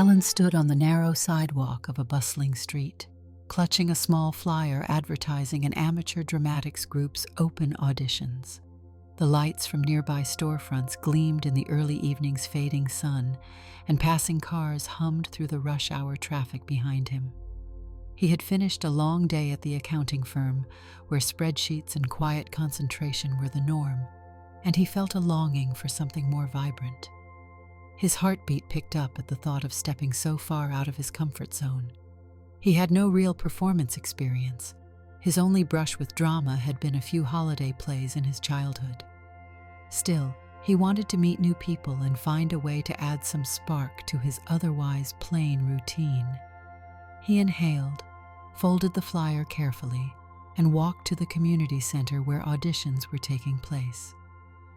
Alan stood on the narrow sidewalk of a bustling street, clutching a small flyer advertising an amateur dramatics group's open auditions. The lights from nearby storefronts gleamed in the early evening's fading sun, and passing cars hummed through the rush-hour traffic behind him. He had finished a long day at the accounting firm, where spreadsheets and quiet concentration were the norm, and he felt a longing for something more vibrant. His heartbeat picked up at the thought of stepping so far out of his comfort zone. He had no real performance experience. His only brush with drama had been a few holiday plays in his childhood. Still, he wanted to meet new people and find a way to add some spark to his otherwise plain routine. He inhaled, folded the flyer carefully, and walked to the community center where auditions were taking place.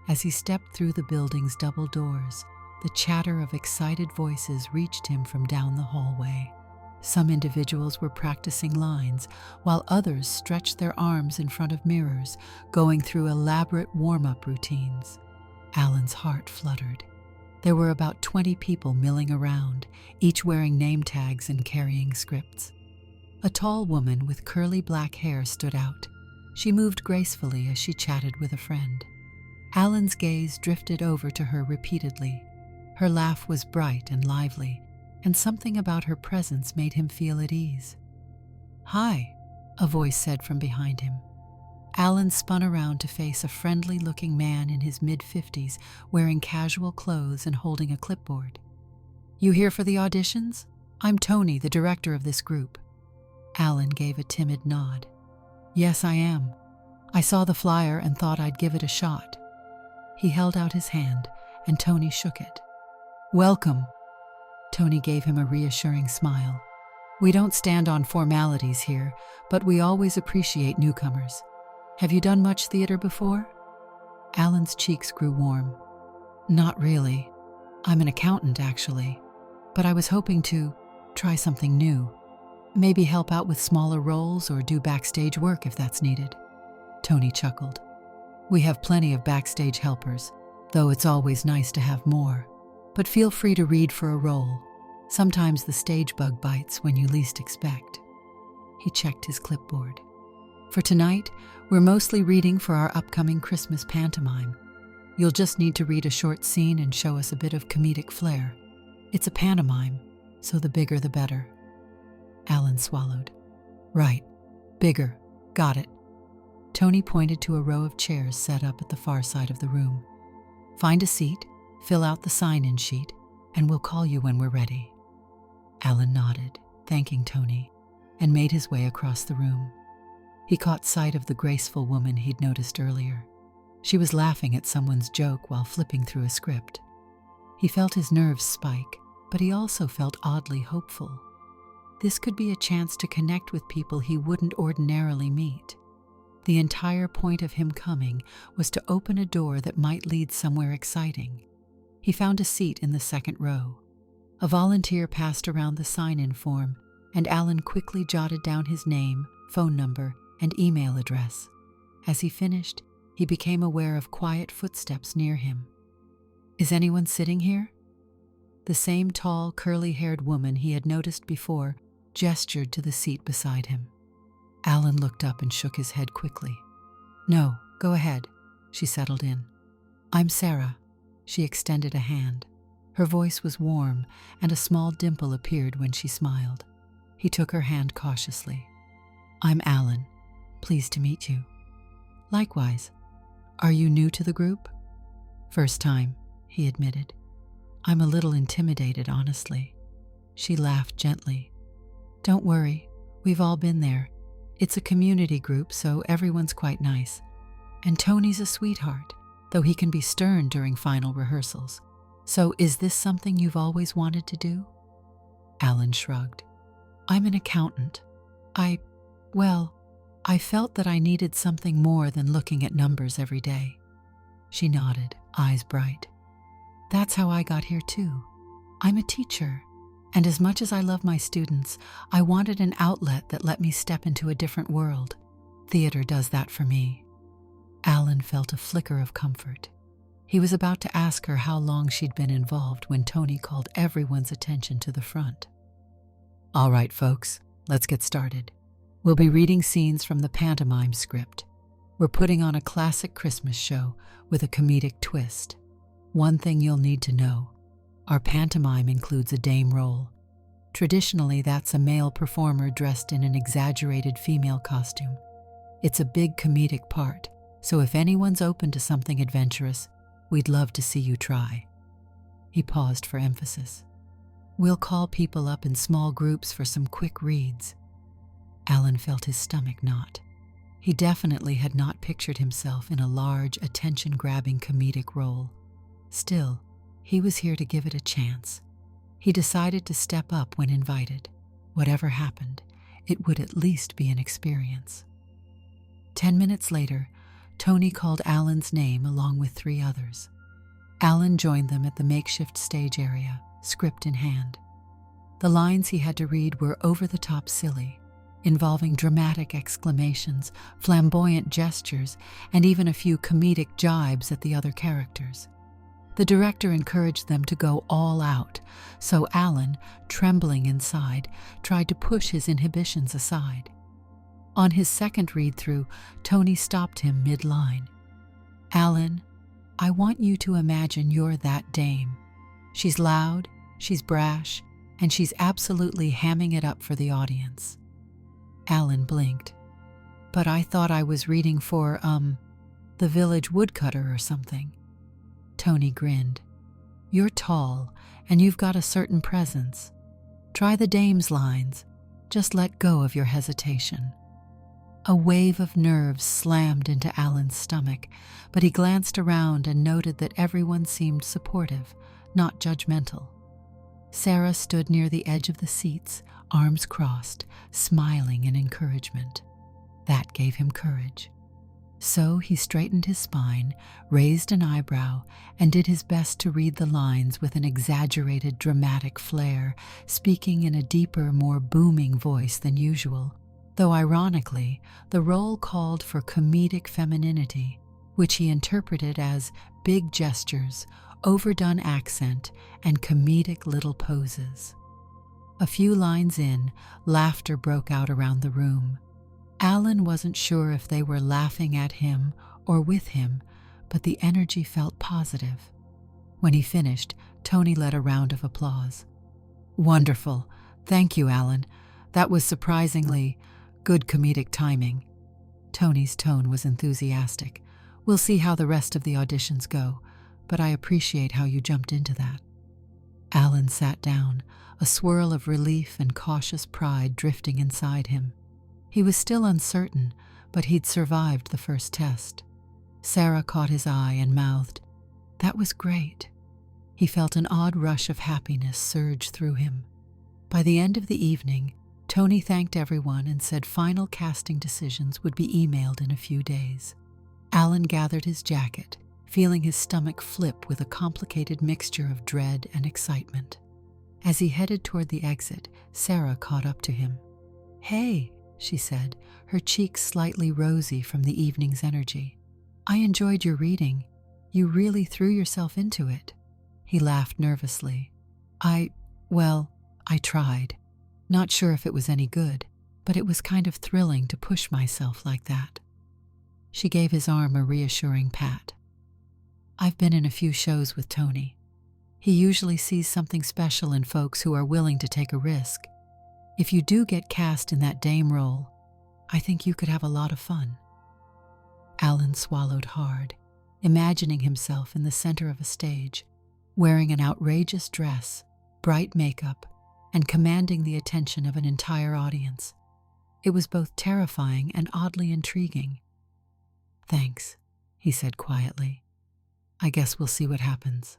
As he stepped through the building's double doors, the chatter of excited voices reached him from down the hallway. Some individuals were practicing lines, while others stretched their arms in front of mirrors, going through elaborate warm-up routines. Alan's heart fluttered. There were about 20 people milling around, each wearing name tags and carrying scripts. A tall woman with curly black hair stood out. She moved gracefully as she chatted with a friend. Alan's gaze drifted over to her repeatedly. Her laugh was bright and lively, and something about her presence made him feel at ease. "Hi," a voice said from behind him. Alan spun around to face a friendly-looking man in his mid-50s, wearing casual clothes and holding a clipboard. "You here for the auditions? I'm Tony, the director of this group." Alan gave a timid nod. "Yes, I am. I saw the flyer and thought I'd give it a shot." He held out his hand, and Tony shook it. "Welcome." Tony gave him a reassuring smile. "We don't stand on formalities here, but we always appreciate newcomers. Have you done much theater before?" Alan's cheeks grew warm. "Not really. I'm an accountant, actually. But I was hoping to try something new. Maybe help out with smaller roles or do backstage work if that's needed." Tony chuckled. "We have plenty of backstage helpers, though it's always nice to have more. But feel free to read for a role. Sometimes the stage bug bites when you least expect." He checked his clipboard. "For tonight, we're mostly reading for our upcoming Christmas pantomime. You'll just need to read a short scene and show us a bit of comedic flair. It's a pantomime, so the bigger the better." Alan swallowed. "Right. Bigger. Got it." Tony pointed to a row of chairs set up at the far side of the room. "Find a seat, fill out the sign-in sheet, and we'll call you when we're ready." Alan nodded, thanking Tony, and made his way across the room. He caught sight of the graceful woman he'd noticed earlier. She was laughing at someone's joke while flipping through a script. He felt his nerves spike, but he also felt oddly hopeful. This could be a chance to connect with people he wouldn't ordinarily meet. The entire point of him coming was to open a door that might lead somewhere exciting. He found a seat in the second row. A volunteer passed around the sign-in form, and Alan quickly jotted down his name, phone number, and email address. As he finished, he became aware of quiet footsteps near him. "Is anyone sitting here?" The same tall, curly-haired woman he had noticed before gestured to the seat beside him. Alan looked up and shook his head quickly. "No, go ahead," she settled in. "I'm Sarah." She extended a hand. Her voice was warm, and a small dimple appeared when she smiled. He took her hand cautiously. "I'm Alan. Pleased to meet you." "Likewise. Are you new to the group?" "First time," he admitted. "I'm a little intimidated, honestly." She laughed gently. "Don't worry, we've all been there. It's a community group, so everyone's quite nice. And Tony's a sweetheart, though he can be stern during final rehearsals. So is this something you've always wanted to do?" Alan shrugged. "I'm an accountant. I felt that I needed something more than looking at numbers every day." She nodded, eyes bright. "That's how I got here too. I'm a teacher, and as much as I love my students, I wanted an outlet that let me step into a different world. Theater does that for me." Alan felt a flicker of comfort. He was about to ask her how long she'd been involved when Tony called everyone's attention to the front. "All right, folks, let's get started. We'll be reading scenes from the pantomime script. We're putting on a classic Christmas show with a comedic twist. One thing you'll need to know: our pantomime includes a dame role. Traditionally, that's a male performer dressed in an exaggerated female costume. It's a big comedic part, so if anyone's open to something adventurous, we'd love to see you try." He paused for emphasis. "We'll call people up in small groups for some quick reads." Alan felt his stomach knot. He definitely had not pictured himself in a large, attention-grabbing comedic role. Still, he was here to give it a chance. He decided to step up when invited. Whatever happened, it would at least be an experience. 10 minutes later, Tony called Alan's name along with 3 others. Alan joined them at the makeshift stage area, script in hand. The lines he had to read were over-the-top silly, involving dramatic exclamations, flamboyant gestures, and even a few comedic jibes at the other characters. The director encouraged them to go all out, so Alan, trembling inside, tried to push his inhibitions aside. On his second read-through, Tony stopped him mid-line. "Alan, I want you to imagine you're that dame. She's loud, she's brash, and she's absolutely hamming it up for the audience." Alan blinked. "But I thought I was reading for, the village woodcutter or something." Tony grinned. "You're tall, and you've got a certain presence. Try the dame's lines. Just let go of your hesitation." A wave of nerves slammed into Alan's stomach, but he glanced around and noted that everyone seemed supportive, not judgmental. Sarah stood near the edge of the seats, arms crossed, smiling in encouragement. That gave him courage. So he straightened his spine, raised an eyebrow, and did his best to read the lines with an exaggerated dramatic flair, speaking in a deeper, more booming voice than usual. Though ironically, the role called for comedic femininity, which he interpreted as big gestures, overdone accent, and comedic little poses. A few lines in, laughter broke out around the room. Alan wasn't sure if they were laughing at him or with him, but the energy felt positive. When he finished, Tony led a round of applause. "Wonderful. Thank you, Alan. That was surprisingly good comedic timing." Tony's tone was enthusiastic. "We'll see how the rest of the auditions go, but I appreciate how you jumped into that." Alan sat down, a swirl of relief and cautious pride drifting inside him. He was still uncertain, but he'd survived the first test. Sarah caught his eye and mouthed, "That was great." He felt an odd rush of happiness surge through him. By the end of the evening, Tony thanked everyone and said final casting decisions would be emailed in a few days. Alan gathered his jacket, feeling his stomach flip with a complicated mixture of dread and excitement. As he headed toward the exit, Sarah caught up to him. "Hey," she said, her cheeks slightly rosy from the evening's energy. "I enjoyed your reading. You really threw yourself into it." He laughed nervously. I tried. Not sure if it was any good, but it was kind of thrilling to push myself like that." She gave his arm a reassuring pat. "I've been in a few shows with Tony. He usually sees something special in folks who are willing to take a risk. If you do get cast in that dame role, I think you could have a lot of fun." Alan swallowed hard, imagining himself in the center of a stage, wearing an outrageous dress, bright makeup, and commanding the attention of an entire audience. It was both terrifying and oddly intriguing. "Thanks," he said quietly. "I guess we'll see what happens."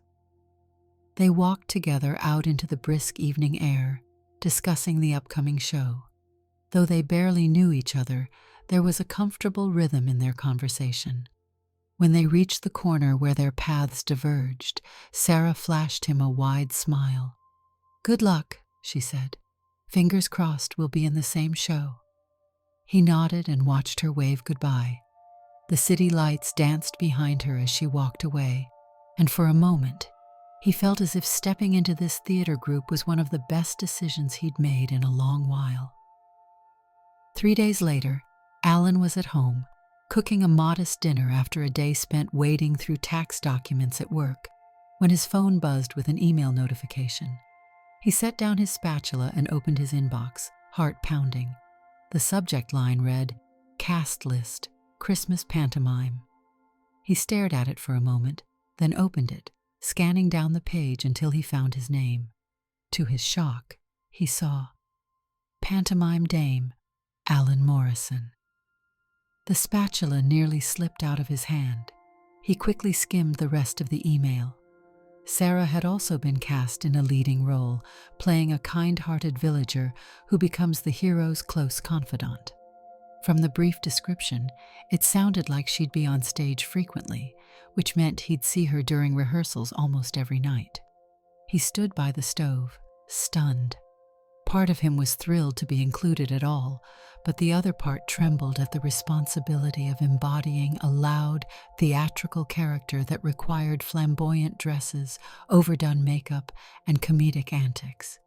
They walked together out into the brisk evening air, discussing the upcoming show. Though they barely knew each other, there was a comfortable rhythm in their conversation. When they reached the corner where their paths diverged, Sarah flashed him a wide smile. "Good luck," she said. "Fingers crossed we'll be in the same show." He nodded and watched her wave goodbye. The city lights danced behind her as she walked away, and for a moment, he felt as if stepping into this theater group was one of the best decisions he'd made in a long while. 3 days later, Alan was at home, cooking a modest dinner after a day spent wading through tax documents at work, when his phone buzzed with an email notification. He set down his spatula and opened his inbox, heart pounding. The subject line read, "Cast List, Christmas Pantomime." He stared at it for a moment, then opened it, scanning down the page until he found his name. To his shock, he saw Pantomime Dame, Alan Morrison. The spatula nearly slipped out of his hand. He quickly skimmed the rest of the email. Sarah had also been cast in a leading role, playing a kind-hearted villager who becomes the hero's close confidant. From the brief description, it sounded like she'd be on stage frequently, which meant he'd see her during rehearsals almost every night. He stood by the stove, stunned. Part of him was thrilled to be included at all, but the other part trembled at the responsibility of embodying a loud, theatrical character that required flamboyant dresses, overdone makeup, and comedic antics.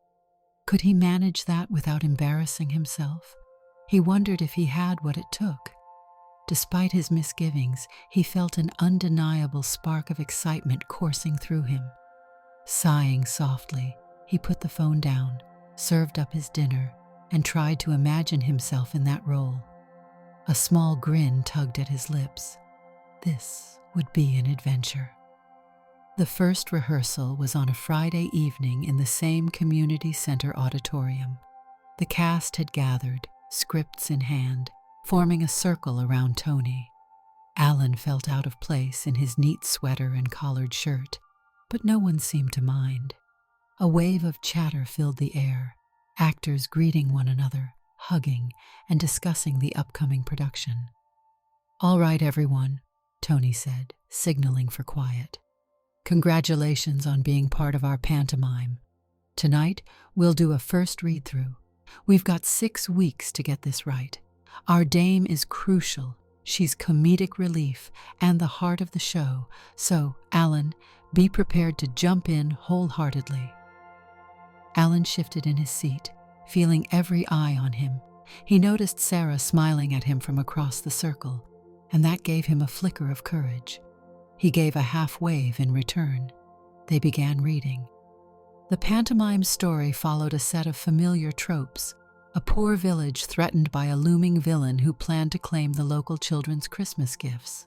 Could he manage that without embarrassing himself? He wondered if he had what it took. Despite his misgivings, he felt an undeniable spark of excitement coursing through him. Sighing softly, he put the phone down, served up his dinner, and tried to imagine himself in that role. A small grin tugged at his lips. This would be an adventure. The first rehearsal was on a Friday evening in the same community center auditorium. The cast had gathered, scripts in hand, forming a circle around Tony. Alan felt out of place in his neat sweater and collared shirt, but no one seemed to mind. A wave of chatter filled the air, actors greeting one another, hugging, and discussing the upcoming production. "All right, everyone," Tony said, signaling for quiet. "Congratulations on being part of our pantomime. Tonight, we'll do a first read-through. We've got 6 weeks to get this right. Our dame is crucial. She's comedic relief and the heart of the show. So, Alan, be prepared to jump in wholeheartedly." Alan shifted in his seat, feeling every eye on him. He noticed Sarah smiling at him from across the circle, and that gave him a flicker of courage. He gave a half-wave in return. They began reading. The pantomime story followed a set of familiar tropes: a poor village threatened by a looming villain who planned to claim the local children's Christmas gifts.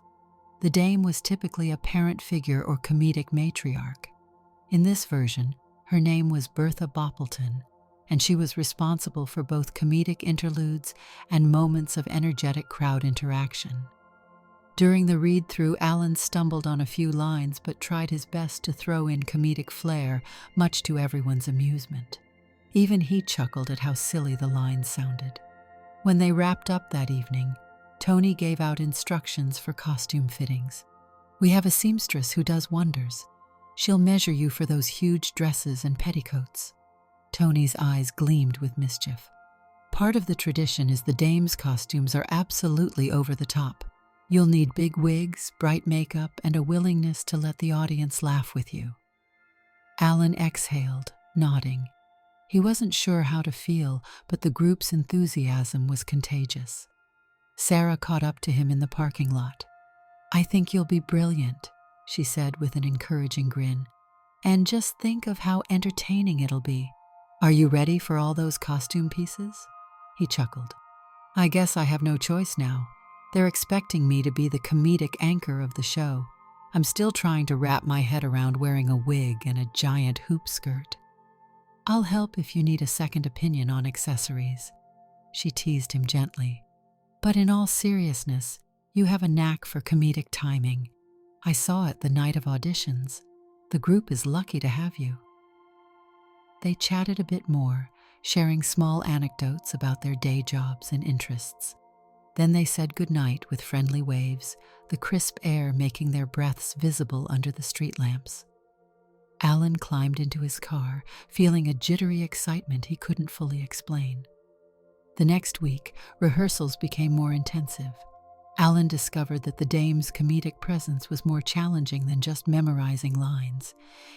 The dame was typically a parent figure or comedic matriarch. In this version, her name was Bertha Boppleton, and she was responsible for both comedic interludes and moments of energetic crowd interaction. During the read-through, Alan stumbled on a few lines but tried his best to throw in comedic flair, much to everyone's amusement. Even he chuckled at how silly the lines sounded. When they wrapped up that evening, Tony gave out instructions for costume fittings. "We have a seamstress who does wonders. She'll measure you for those huge dresses and petticoats." Tony's eyes gleamed with mischief. "Part of the tradition is the dame's costumes are absolutely over the top. You'll need big wigs, bright makeup, and a willingness to let the audience laugh with you." Alan exhaled, nodding. He wasn't sure how to feel, but the group's enthusiasm was contagious. Sarah caught up to him in the parking lot. "I think you'll be brilliant," she said with an encouraging grin. "And just think of how entertaining it'll be. Are you ready for all those costume pieces?" He chuckled. "I guess I have no choice now. They're expecting me to be the comedic anchor of the show. I'm still trying to wrap my head around wearing a wig and a giant hoop skirt." "I'll help if you need a second opinion on accessories," she teased him gently. "But in all seriousness, you have a knack for comedic timing. I saw it the night of auditions. The group is lucky to have you." They chatted a bit more, sharing small anecdotes about their day jobs and interests. Then they said goodnight with friendly waves, the crisp air making their breaths visible under the street lamps. Alan climbed into his car, feeling a jittery excitement he couldn't fully explain. The next week, rehearsals became more intensive. Alan discovered that the dame's comedic presence was more challenging than just memorizing lines.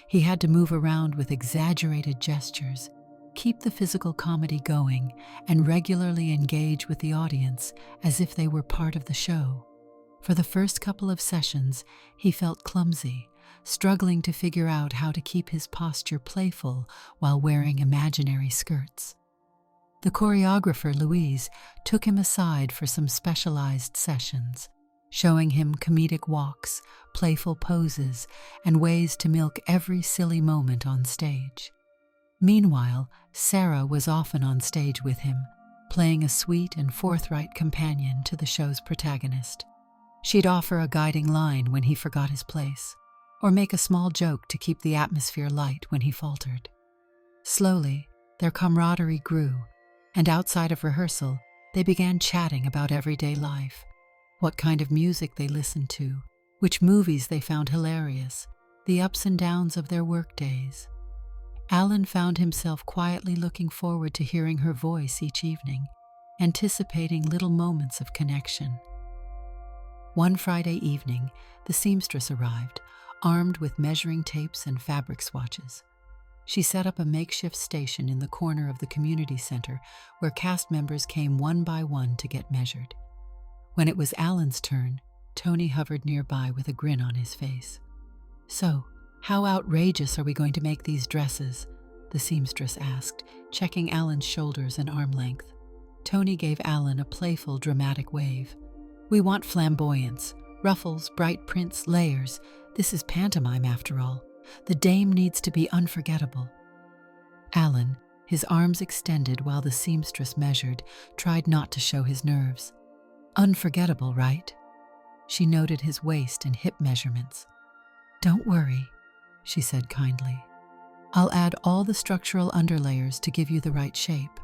He had to move around with exaggerated gestures, keep the physical comedy going, and regularly engage with the audience as if they were part of the show. For the first couple of sessions, he felt clumsy, struggling to figure out how to keep his posture playful while wearing imaginary skirts. The choreographer, Louise, took him aside for some specialized sessions, showing him comedic walks, playful poses, and ways to milk every silly moment on stage. Meanwhile, Sarah was often on stage with him, playing a sweet and forthright companion to the show's protagonist. She'd offer a guiding line when he forgot his place, or make a small joke to keep the atmosphere light when he faltered. Slowly, their camaraderie grew, and outside of rehearsal, they began chatting about everyday life, what kind of music they listened to, which movies they found hilarious, the ups and downs of their work days. Alan found himself quietly looking forward to hearing her voice each evening, anticipating little moments of connection. One Friday evening, the seamstress arrived, armed with measuring tapes and fabric swatches. She set up a makeshift station in the corner of the community center where cast members came one by one to get measured. When it was Alan's turn, Tony hovered nearby with a grin on his face. "So, how outrageous are we going to make these dresses?" the seamstress asked, checking Alan's shoulders and arm length. Tony gave Alan a playful, dramatic wave. "We want flamboyance, ruffles, bright prints, layers. This is pantomime after all. The dame needs to be unforgettable." Alan, his arms extended while the seamstress measured, tried not to show his nerves. "Unforgettable, right?" She noted his waist and hip measurements. "Don't worry," she said kindly. "I'll add all the structural underlayers to give you the right shape.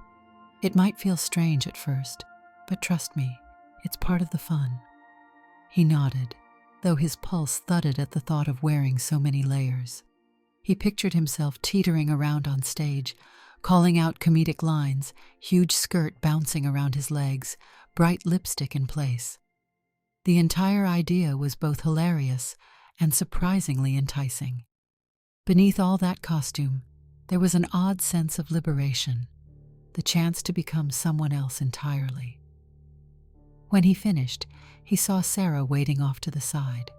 It might feel strange at first, but trust me, it's part of the fun." He nodded, though his pulse thudded at the thought of wearing so many layers. He pictured himself teetering around on stage, calling out comedic lines, huge skirt bouncing around his legs, bright lipstick in place. The entire idea was both hilarious and surprisingly enticing. Beneath all that costume, there was an odd sense of liberation, the chance to become someone else entirely. When he finished, he saw Sarah waiting off to the side,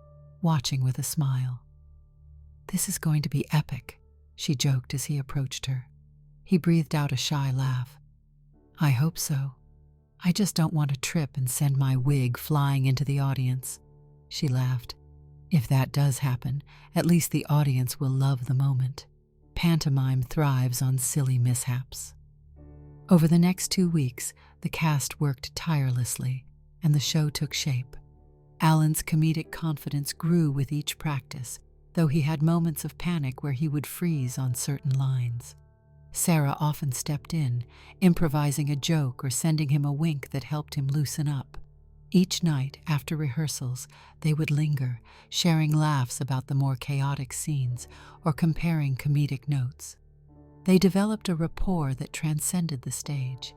watching with a smile. "This is going to be epic," she joked as he approached her. He breathed out a shy laugh. "I hope so. I just don't want to trip and send my wig flying into the audience," she laughed. "If that does happen, at least the audience will love the moment. Pantomime thrives on silly mishaps." Over the next 2 weeks, the cast worked tirelessly, and the show took shape. Alan's comedic confidence grew with each practice, though he had moments of panic where he would freeze on certain lines. Sarah often stepped in, improvising a joke or sending him a wink that helped him loosen up. Each night, after rehearsals, they would linger, sharing laughs about the more chaotic scenes or comparing comedic notes. They developed a rapport that transcended the stage.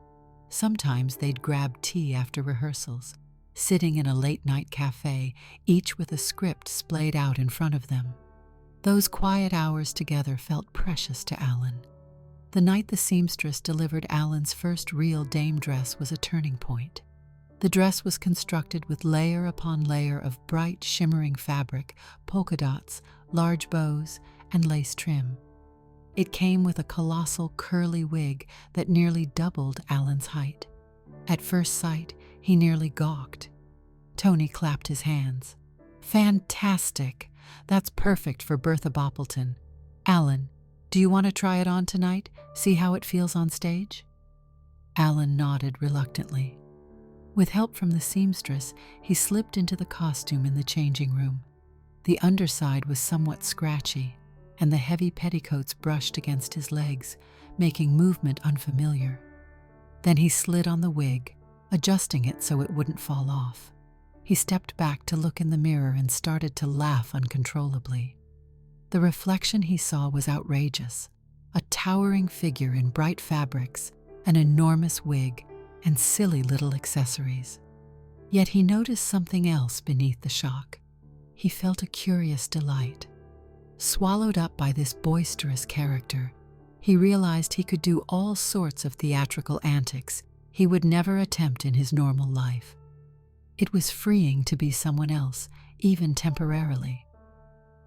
Sometimes they'd grab tea after rehearsals, sitting in a late-night cafe, each with a script splayed out in front of them. Those quiet hours together felt precious to Alan. The night the seamstress delivered Alan's first real dame dress was a turning point. The dress was constructed with layer upon layer of bright, shimmering fabric, polka dots, large bows, and lace trim. It came with a colossal curly wig that nearly doubled Alan's height. At first sight, he nearly gawked. Tony clapped his hands. "Fantastic! That's perfect for Bertha Boppleton. Alan, do you want to try it on tonight? See how it feels on stage?" Alan nodded reluctantly. With help from the seamstress, he slipped into the costume in the changing room. The underside was somewhat scratchy, and the heavy petticoats brushed against his legs, making movement unfamiliar. Then he slid on the wig, adjusting it so it wouldn't fall off. He stepped back to look in the mirror and started to laugh uncontrollably. The reflection he saw was outrageous. A towering figure in bright fabrics, an enormous wig, and silly little accessories. Yet he noticed something else beneath the shock. He felt a curious delight. Swallowed up by this boisterous character, he realized he could do all sorts of theatrical antics he would never attempt in his normal life. It was freeing to be someone else, even temporarily.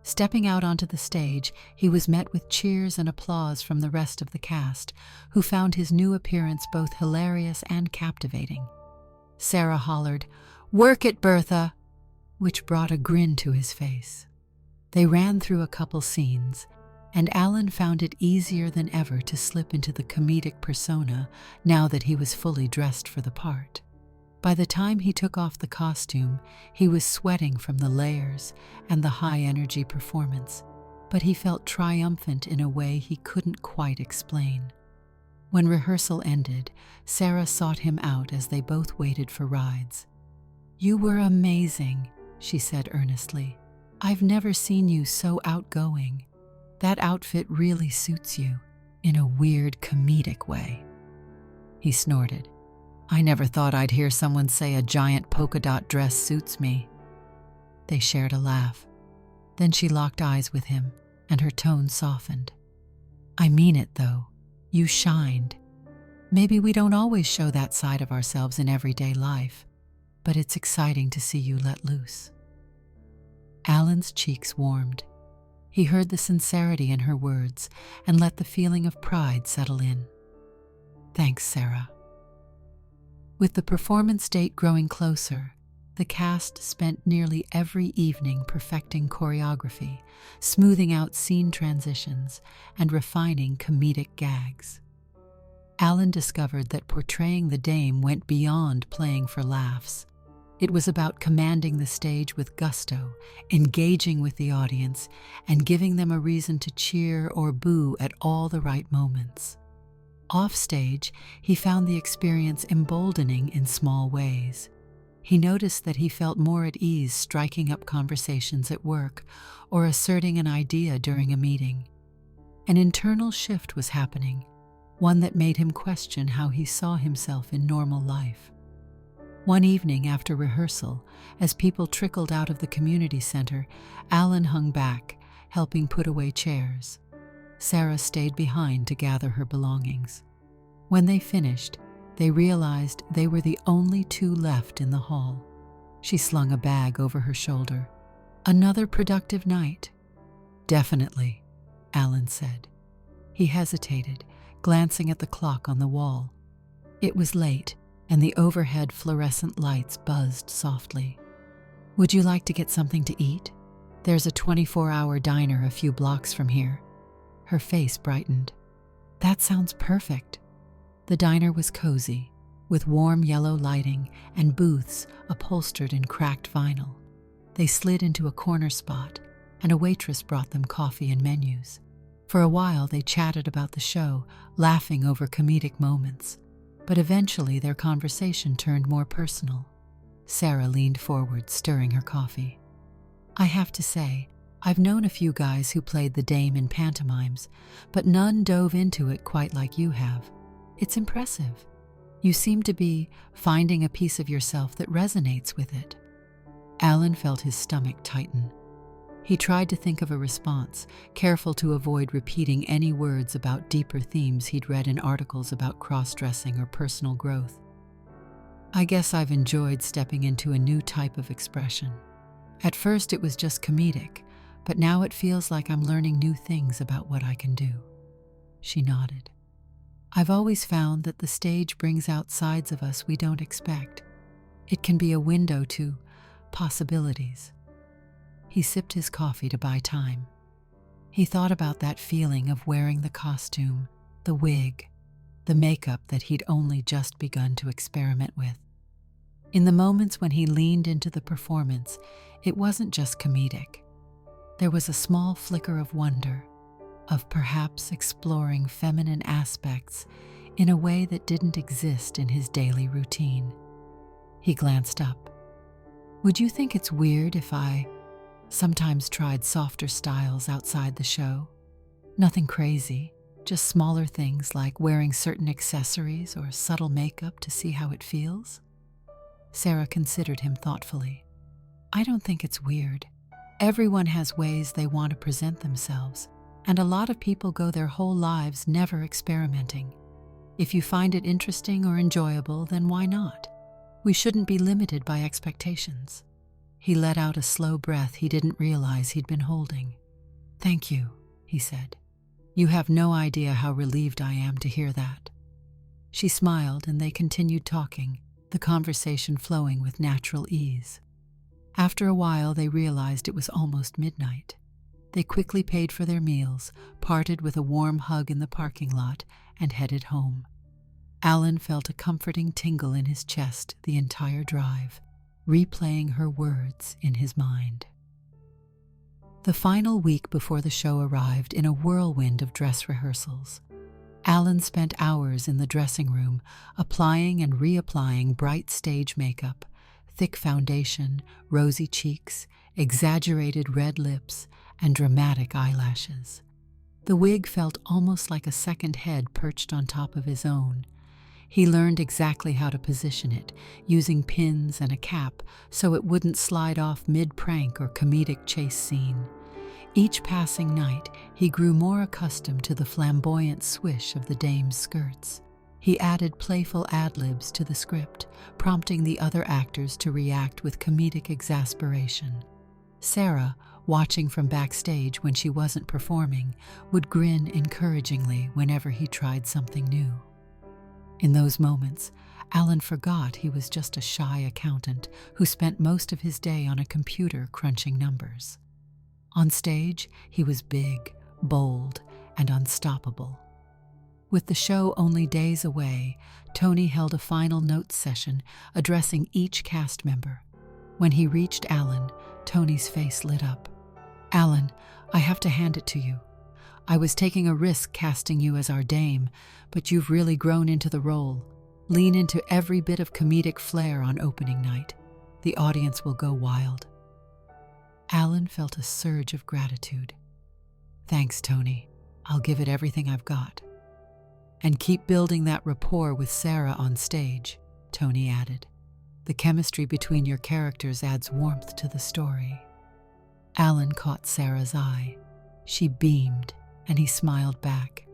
Stepping out onto the stage, he was met with cheers and applause from the rest of the cast, who found his new appearance both hilarious and captivating. Sarah hollered, "Work it, Bertha!" which brought a grin to his face. They ran through a couple scenes, and Alan found it easier than ever to slip into the comedic persona now that he was fully dressed for the part. By the time he took off the costume, he was sweating from the layers and the high-energy performance, but he felt triumphant in a way he couldn't quite explain. When rehearsal ended, Sarah sought him out as they both waited for rides. "You were amazing," she said earnestly. "I've never seen you so outgoing. That outfit really suits you, in a weird, comedic way." He snorted. "I never thought I'd hear someone say a giant polka dot dress suits me." They shared a laugh. Then she locked eyes with him, and her tone softened. "I mean it, though. You shined. Maybe we don't always show that side of ourselves in everyday life, but it's exciting to see you let loose." Alan's cheeks warmed. He heard the sincerity in her words and let the feeling of pride settle in. "Thanks, Sarah." With the performance date growing closer, the cast spent nearly every evening perfecting choreography, smoothing out scene transitions, and refining comedic gags. Alan discovered that portraying the dame went beyond playing for laughs. It was about commanding the stage with gusto, engaging with the audience, and giving them a reason to cheer or boo at all the right moments. Offstage, he found the experience emboldening in small ways. He noticed that he felt more at ease striking up conversations at work or asserting an idea during a meeting. An internal shift was happening, one that made him question how he saw himself in normal life. One evening after rehearsal, as people trickled out of the community center, Alan hung back, helping put away chairs. Sarah stayed behind to gather her belongings. When they finished, they realized they were the only two left in the hall. She slung a bag over her shoulder. "Another productive night?" "Definitely," Alan said. He hesitated, glancing at the clock on the wall. It was late, and the overhead fluorescent lights buzzed softly. "Would you like to get something to eat? There's a 24-hour diner a few blocks from here." Her face brightened. "That sounds perfect." The diner was cozy, with warm yellow lighting and booths upholstered in cracked vinyl. They slid into a corner spot, and a waitress brought them coffee and menus. For a while they chatted about the show, laughing over comedic moments. But eventually their conversation turned more personal. Sarah leaned forward, stirring her coffee. "I have to say, I've known a few guys who played the dame in pantomimes, but none dove into it quite like you have. It's impressive. You seem to be finding a piece of yourself that resonates with it." Alan felt his stomach tighten. He tried to think of a response, careful to avoid repeating any words about deeper themes he'd read in articles about cross-dressing or personal growth. "I guess I've enjoyed stepping into a new type of expression. At first it was just comedic, but now it feels like I'm learning new things about what I can do." She nodded. "I've always found that the stage brings out sides of us we don't expect. It can be a window to possibilities." He sipped his coffee to buy time. He thought about that feeling of wearing the costume, the wig, the makeup that he'd only just begun to experiment with. In the moments when he leaned into the performance, it wasn't just comedic. There was a small flicker of wonder, of perhaps exploring feminine aspects in a way that didn't exist in his daily routine. He glanced up. "Would you think it's weird if I sometimes tried softer styles outside the show? Nothing crazy, just smaller things like wearing certain accessories or subtle makeup to see how it feels?" Sarah considered him thoughtfully. I don't think it's weird. Everyone has ways they want to present themselves, and a lot of people go their whole lives never experimenting. If you find it interesting or enjoyable, then why not? We shouldn't be limited by expectations. He let out a slow breath he didn't realize he'd been holding. Thank you, he said. You have no idea how relieved I am to hear that. She smiled and they continued talking, the conversation flowing with natural ease. After a while, they realized it was almost midnight. They quickly paid for their meals, parted with a warm hug in the parking lot, and headed home. Alan felt a comforting tingle in his chest the entire drive, replaying her words in his mind. The final week before the show arrived in a whirlwind of dress rehearsals. Alan spent hours in the dressing room, applying and reapplying bright stage makeup, thick foundation, rosy cheeks, exaggerated red lips, and dramatic eyelashes. The wig felt almost like a second head perched on top of his own. He learned exactly how to position it, using pins and a cap so it wouldn't slide off mid-prank or comedic chase scene. Each passing night, he grew more accustomed to the flamboyant swish of the dame's skirts. He added playful ad-libs to the script, prompting the other actors to react with comedic exasperation. Sarah, watching from backstage when she wasn't performing, would grin encouragingly whenever he tried something new. In those moments, Alan forgot he was just a shy accountant who spent most of his day on a computer crunching numbers. On stage, he was big, bold, and unstoppable. With the show only days away, Tony held a final notes session addressing each cast member. When he reached Alan, Tony's face lit up. Alan, I have to hand it to you. I was taking a risk casting you as our dame, but you've really grown into the role. Lean into every bit of comedic flair on opening night. The audience will go wild. Alan felt a surge of gratitude. Thanks, Tony. I'll give it everything I've got. And keep building that rapport with Sarah on stage, Tony added. The chemistry between your characters adds warmth to the story. Alan caught Sarah's eye. She beamed, and he smiled back.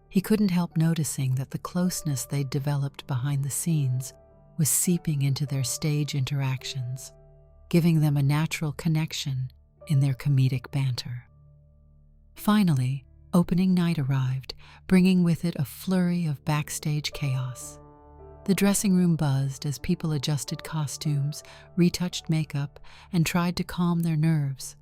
He couldn't help noticing that the closeness they'd developed behind the scenes was seeping into their stage interactions, giving them a natural connection in their comedic banter. Finally, opening night arrived, bringing with it a flurry of backstage chaos. The dressing room buzzed as people adjusted costumes, retouched makeup, and tried to calm their nerves.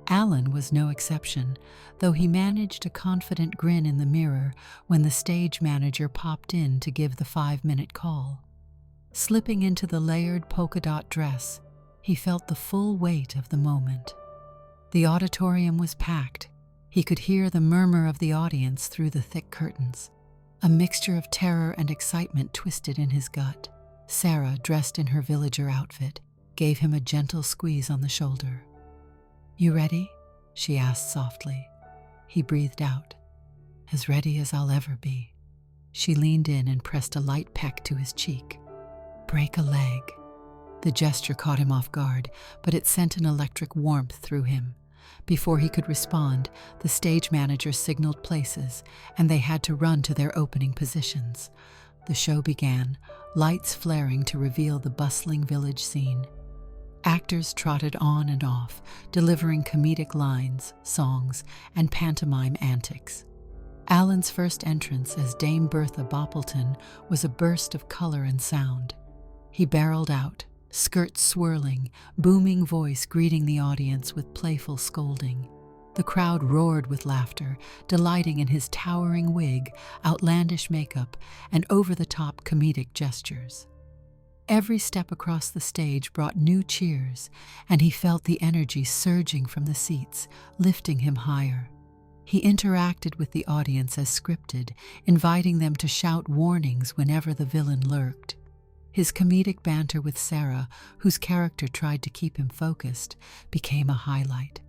Alan was no exception, though he managed a confident grin in the mirror when the stage manager popped in to give the 5-minute call. Slipping into the layered polka dot dress, he felt the full weight of the moment. The auditorium was packed. He could hear the murmur of the audience through the thick curtains. A mixture of terror and excitement twisted in his gut. Sarah, dressed in her villager outfit, gave him a gentle squeeze on the shoulder. You ready? She asked softly. He breathed out. As ready as I'll ever be. She leaned in and pressed a light peck to his cheek. Break a leg. The gesture caught him off guard, but it sent an electric warmth through him. Before he could respond, the stage manager signaled places, and they had to run to their opening positions. The show began, lights flaring to reveal the bustling village scene. Actors trotted on and off, delivering comedic lines, songs, and pantomime antics. Alan's first entrance as Dame Bertha Boppleton was a burst of color and sound. He barreled out, skirts swirling, booming voice greeting the audience with playful scolding. The crowd roared with laughter, delighting in his towering wig, outlandish makeup, and over-the-top comedic gestures. Every step across the stage brought new cheers, and he felt the energy surging from the seats, lifting him higher. He interacted with the audience as scripted, inviting them to shout warnings whenever the villain lurked. His comedic banter with Sarah, whose character tried to keep him focused, became a highlight.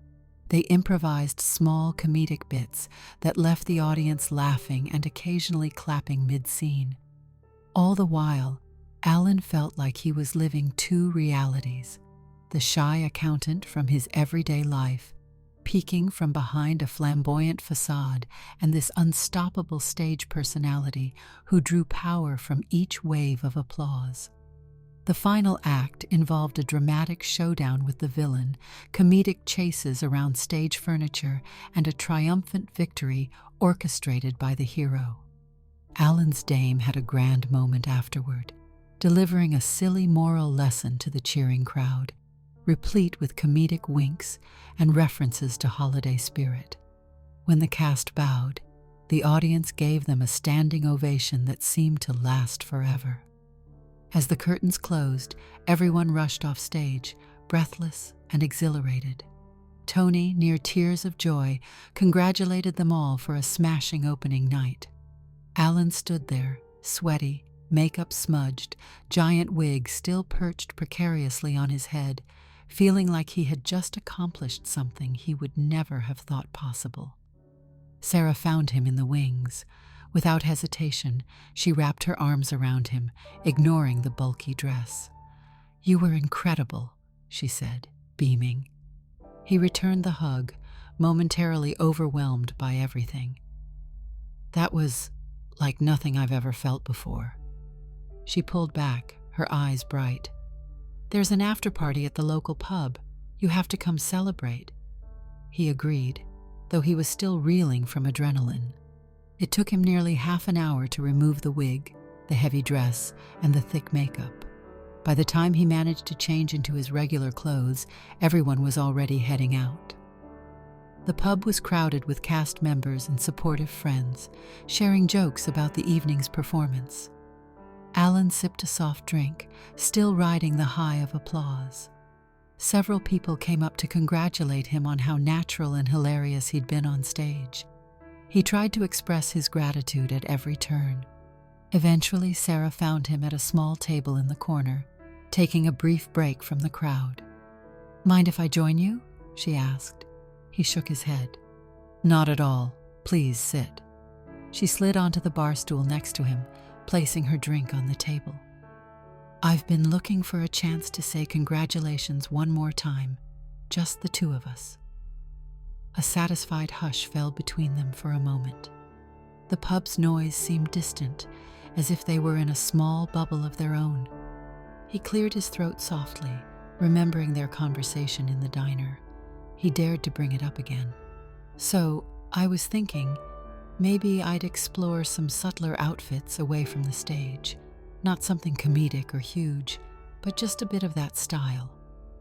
They improvised small comedic bits that left the audience laughing and occasionally clapping mid-scene. All the while, Alan felt like he was living two realities: the shy accountant from his everyday life, peeking from behind a flamboyant facade, and this unstoppable stage personality who drew power from each wave of applause. The final act involved a dramatic showdown with the villain, comedic chases around stage furniture, and a triumphant victory orchestrated by the hero. Alan's dame had a grand moment afterward, delivering a silly moral lesson to the cheering crowd, replete with comedic winks and references to holiday spirit. When the cast bowed, the audience gave them a standing ovation that seemed to last forever. As the curtains closed, everyone rushed off stage, breathless and exhilarated. Tony, near tears of joy, congratulated them all for a smashing opening night. Alan stood there, sweaty, makeup smudged, giant wig still perched precariously on his head, feeling like he had just accomplished something he would never have thought possible. Sarah found him in the wings. Without hesitation, she wrapped her arms around him, ignoring the bulky dress. "You were incredible," she said, beaming. He returned the hug, momentarily overwhelmed by everything. "That was like nothing I've ever felt before." She pulled back, her eyes bright. "There's an after-party at the local pub. You have to come celebrate." He agreed, though he was still reeling from adrenaline. It took him nearly half an hour to remove the wig, the heavy dress, and the thick makeup. By the time he managed to change into his regular clothes, everyone was already heading out. The pub was crowded with cast members and supportive friends, sharing jokes about the evening's performance. Alan sipped a soft drink, still riding the high of applause. Several people came up to congratulate him on how natural and hilarious he'd been on stage. He tried to express his gratitude at every turn. Eventually, Sarah found him at a small table in the corner, taking a brief break from the crowd. "Mind if I join you?" she asked. He shook his head. "Not at all. Please sit." She slid onto the bar stool next to him, placing her drink on the table. "I've been looking for a chance to say congratulations one more time, just the two of us." A satisfied hush fell between them for a moment. The pub's noise seemed distant, as if they were in a small bubble of their own. He cleared his throat softly, remembering their conversation in the diner. He dared to bring it up again. "So, I was thinking, maybe I'd explore some subtler outfits away from the stage. Not something comedic or huge, but just a bit of that style.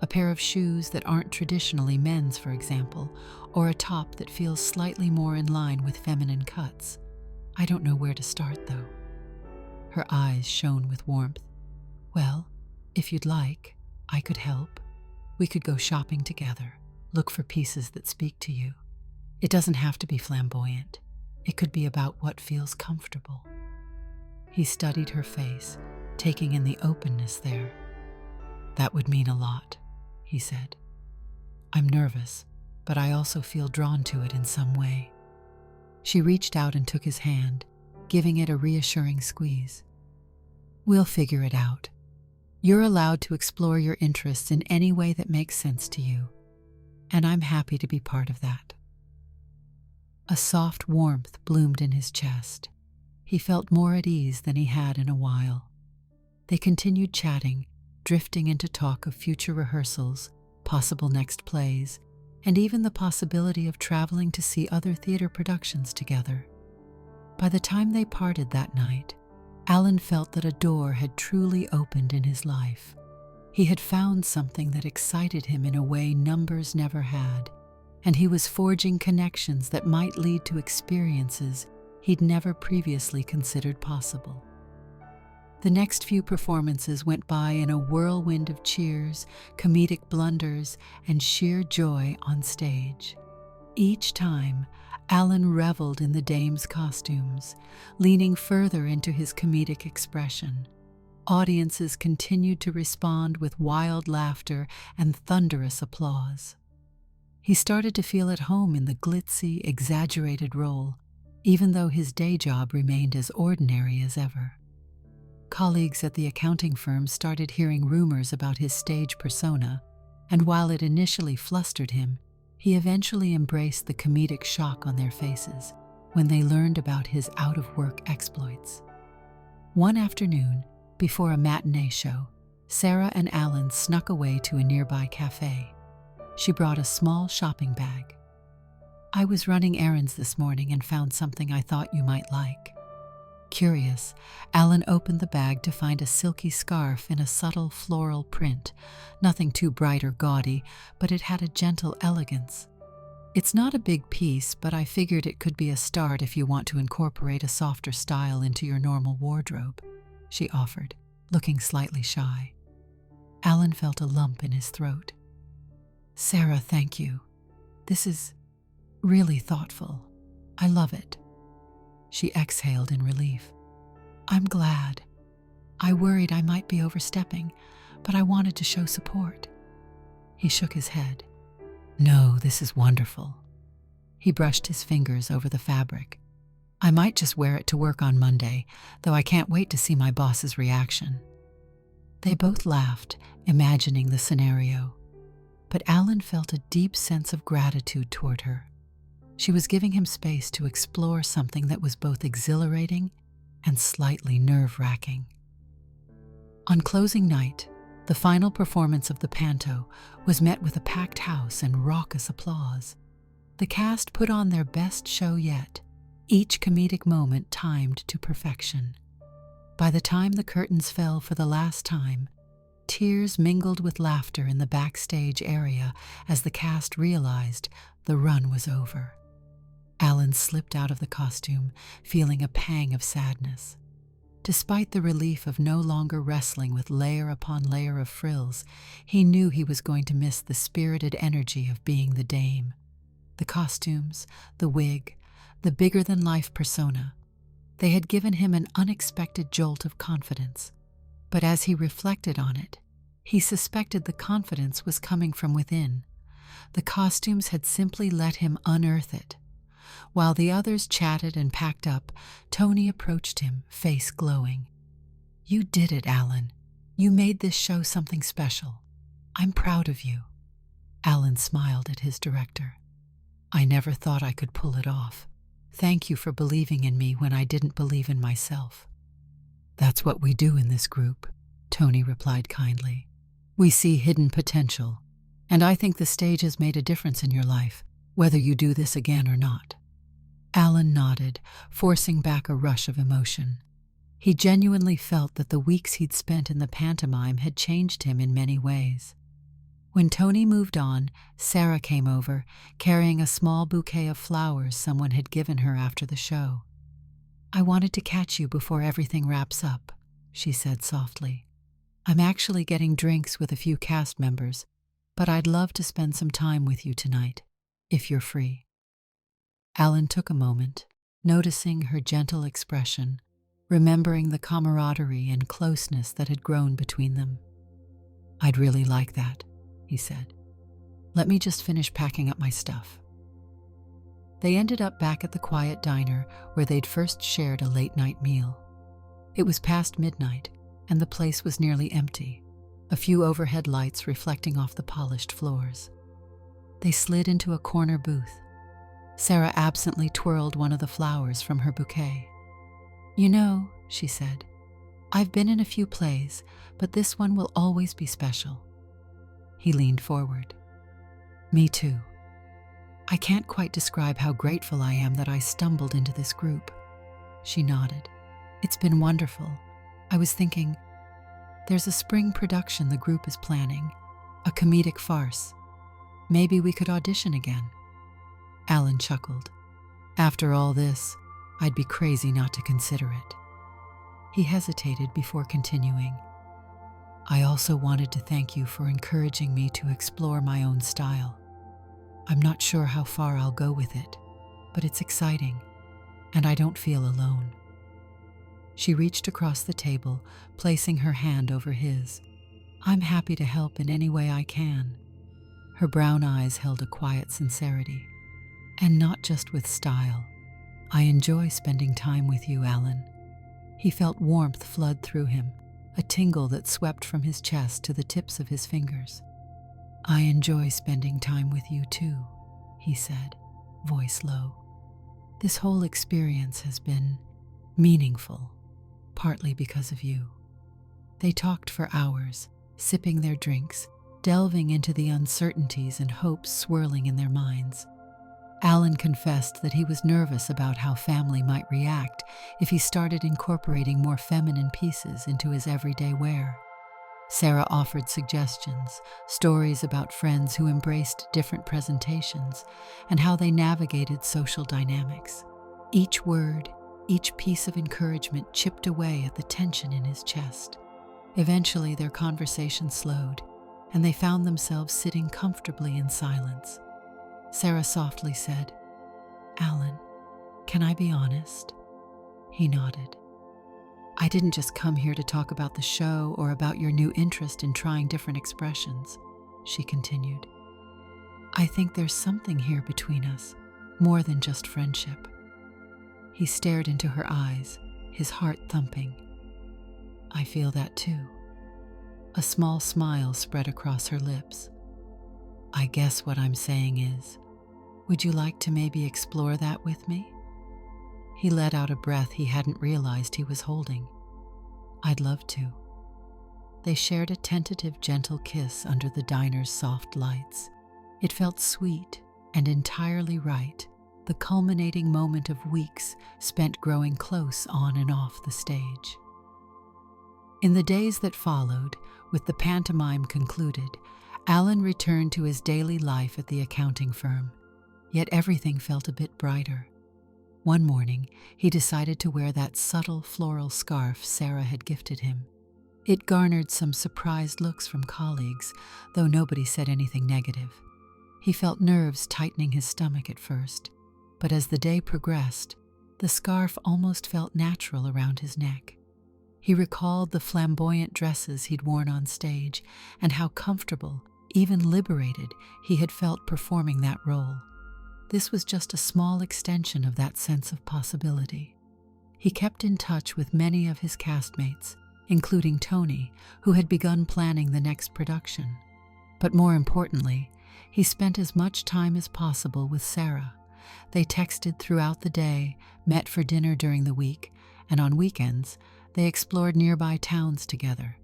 A pair of shoes that aren't traditionally men's, for example, or a top that feels slightly more in line with feminine cuts. I don't know where to start, though." Her eyes shone with warmth. "Well, if you'd like, I could help. We could go shopping together, look for pieces that speak to you. It doesn't have to be flamboyant. It could be about what feels comfortable." He studied her face, taking in the openness there. "That would mean a lot," he said. "I'm nervous, but I also feel drawn to it in some way." She reached out and took his hand, giving it a reassuring squeeze. "We'll figure it out. You're allowed to explore your interests in any way that makes sense to you, and I'm happy to be part of that." A soft warmth bloomed in his chest. He felt more at ease than he had in a while. They continued chatting, drifting into talk of future rehearsals, possible next plays, and even the possibility of traveling to see other theater productions together. By the time they parted that night, Alan felt that a door had truly opened in his life. He had found something that excited him in a way numbers never had, and he was forging connections that might lead to experiences he'd never previously considered possible. The next few performances went by in a whirlwind of cheers, comedic blunders, and sheer joy on stage. Each time, Alan reveled in the dame's costumes, leaning further into his comedic expression. Audiences continued to respond with wild laughter and thunderous applause. He started to feel at home in the glitzy, exaggerated role, even though his day job remained as ordinary as ever. Colleagues at the accounting firm started hearing rumors about his stage persona, and while it initially flustered him, he eventually embraced the comedic shock on their faces when they learned about his out-of-work exploits. One afternoon, before a matinee show, Sarah and Alan snuck away to a nearby cafe. She brought a small shopping bag. "I was running errands this morning and found something I thought you might like." Curious, Alan opened the bag to find a silky scarf in a subtle floral print, nothing too bright or gaudy, but it had a gentle elegance. "It's not a big piece, but I figured it could be a start if you want to incorporate a softer style into your normal wardrobe," she offered, looking slightly shy. Alan felt a lump in his throat. "Sarah, thank you. This is really thoughtful. I love it." She exhaled in relief. "I'm glad. I worried I might be overstepping, but I wanted to show support." He shook his head. "No, this is wonderful." He brushed his fingers over the fabric. "I might just wear it to work on Monday, though I can't wait to see my boss's reaction." They both laughed, imagining the scenario. But Alan felt a deep sense of gratitude toward her. She was giving him space to explore something that was both exhilarating and slightly nerve-wracking. On closing night, the final performance of the panto was met with a packed house and raucous applause. The cast put on their best show yet, each comedic moment timed to perfection. By the time the curtains fell for the last time, tears mingled with laughter in the backstage area as the cast realized the run was over. Alan slipped out of the costume, feeling a pang of sadness. Despite the relief of no longer wrestling with layer upon layer of frills, he knew he was going to miss the spirited energy of being the dame. The costumes, the wig, the bigger-than-life persona. They had given him an unexpected jolt of confidence. But as he reflected on it, he suspected the confidence was coming from within. The costumes had simply let him unearth it. While the others chatted and packed up, Tony approached him, face glowing. "You did it, Alan. You made this show something special. I'm proud of you." Alan smiled at his director. "I never thought I could pull it off. Thank you for believing in me when I didn't believe in myself." "That's what we do in this group," Tony replied kindly. "We see hidden potential, and I think the stage has made a difference in your life, whether you do this again or not." Alan nodded, forcing back a rush of emotion. He genuinely felt that the weeks he'd spent in the pantomime had changed him in many ways. When Tony moved on, Sarah came over, carrying a small bouquet of flowers someone had given her after the show. "I wanted to catch you before everything wraps up," she said softly. "I'm actually getting drinks with a few cast members, but I'd love to spend some time with you tonight, if you're free." Alan took a moment, noticing her gentle expression, remembering the camaraderie and closeness that had grown between them. "I'd really like that," he said. "Let me just finish packing up my stuff." They ended up back at the quiet diner where they'd first shared a late-night meal. It was past midnight, and the place was nearly empty, a few overhead lights reflecting off the polished floors. They slid into a corner booth. Sarah absently twirled one of the flowers from her bouquet. "You know," she said, "I've been in a few plays, but this one will always be special." He leaned forward. "Me too. I can't quite describe how grateful I am that I stumbled into this group." She nodded. "It's been wonderful. I was thinking, there's a spring production the group is planning, a comedic farce. Maybe we could audition again." Alan chuckled. "After all this, I'd be crazy not to consider it." He hesitated before continuing. "I also wanted to thank you for encouraging me to explore my own style. I'm not sure how far I'll go with it, but it's exciting, and I don't feel alone." She reached across the table, placing her hand over his. "I'm happy to help in any way I can." Her brown eyes held a quiet sincerity. "And not just with style. I enjoy spending time with you, Alan." He felt warmth flood through him, a tingle that swept from his chest to the tips of his fingers. "I enjoy spending time with you too," he said, voice low. "This whole experience has been meaningful, partly because of you." They talked for hours, sipping their drinks, delving into the uncertainties and hopes swirling in their minds. Alan confessed that he was nervous about how family might react if he started incorporating more feminine pieces into his everyday wear. Sarah offered suggestions, stories about friends who embraced different presentations, and how they navigated social dynamics. Each word, each piece of encouragement chipped away at the tension in his chest. Eventually, their conversation slowed, and they found themselves sitting comfortably in silence. Sarah softly said, "Alan, can I be honest?" He nodded. "I didn't just come here to talk about the show or about your new interest in trying different expressions," she continued. "I think there's something here between us, more than just friendship." He stared into her eyes, his heart thumping. "I feel that too." A small smile spread across her lips. "I guess what I'm saying is, would you like to maybe explore that with me?" He let out a breath he hadn't realized he was holding. "I'd love to." They shared a tentative, gentle kiss under the diner's soft lights. It felt sweet and entirely right, the culminating moment of weeks spent growing close on and off the stage. In the days that followed, with the pantomime concluded, Alan returned to his daily life at the accounting firm. Yet everything felt a bit brighter. One morning, he decided to wear that subtle floral scarf Sarah had gifted him. It garnered some surprised looks from colleagues, though nobody said anything negative. He felt nerves tightening his stomach at first, but as the day progressed, the scarf almost felt natural around his neck. He recalled the flamboyant dresses he'd worn on stage and how comfortable, even liberated, he had felt performing that role. This was just a small extension of that sense of possibility. He kept in touch with many of his castmates, including Tony, who had begun planning the next production. But more importantly, he spent as much time as possible with Sarah. They texted throughout the day, met for dinner during the week, and on weekends, they explored nearby towns together.